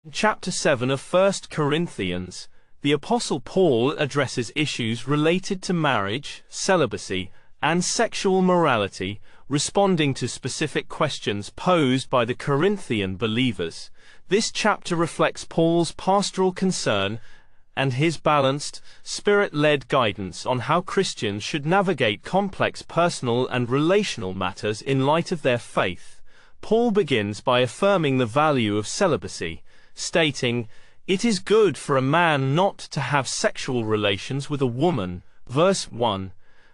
In chapter 7 of 1 Corinthians, the Apostle Paul addresses issues related to marriage, celibacy, and sexual morality, responding to specific questions posed by the Corinthian believers. This chapter reflects Paul's pastoral concern and his balanced, spirit-led guidance on how Christians should navigate complex personal and relational matters in light of their faith. Paul begins by affirming the value of celibacy, stating, "It is good for a man not to have sexual relations with a woman," verse 1,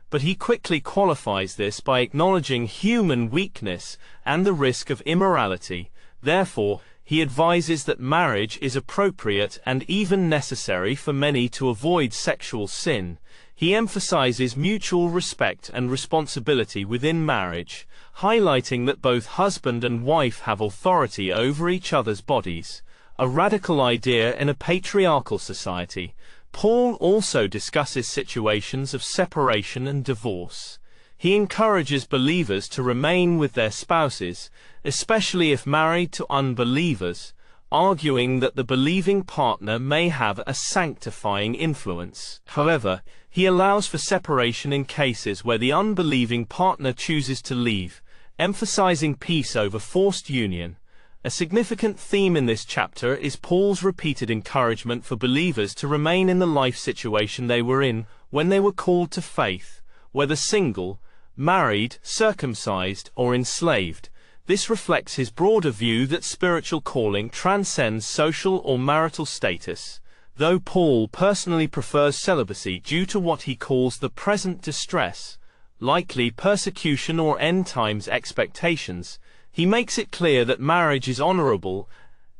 but he quickly qualifies this by acknowledging human weakness and the risk of immorality. Therefore, he advises that marriage is appropriate and even necessary for many to avoid sexual sin. He emphasizes mutual respect and responsibility within marriage, highlighting that both husband and wife have authority over each other's bodies, a radical idea in a patriarchal society. Paul also discusses situations of separation and divorce. He encourages believers to remain with their spouses, especially if married to unbelievers, arguing that the believing partner may have a sanctifying influence. However, he allows for separation in cases where the unbelieving partner chooses to leave, emphasizing peace over forced union. A significant theme in this chapter is Paul's repeated encouragement for believers to remain in the life situation they were in when they were called to faith, whether single, married, circumcised, or enslaved. This reflects his broader view that spiritual calling transcends social or marital status. Though Paul personally prefers celibacy due to what he calls the present distress, likely persecution or end times expectations, he makes it clear that marriage is honorable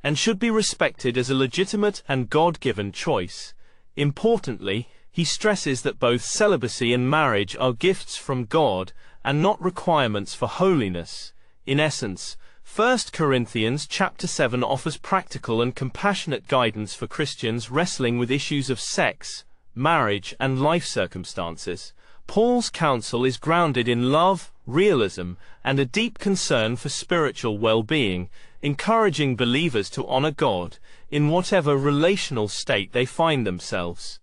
and should be respected as a legitimate and God-given choice. Importantly, he stresses that both celibacy and marriage are gifts from God and not requirements for holiness. In essence, 1 Corinthians chapter 7 offers practical and compassionate guidance for Christians wrestling with issues of sex, marriage, and life circumstances. Paul's counsel is grounded in love, realism, and a deep concern for spiritual well-being, encouraging believers to honor God in whatever relational state they find themselves.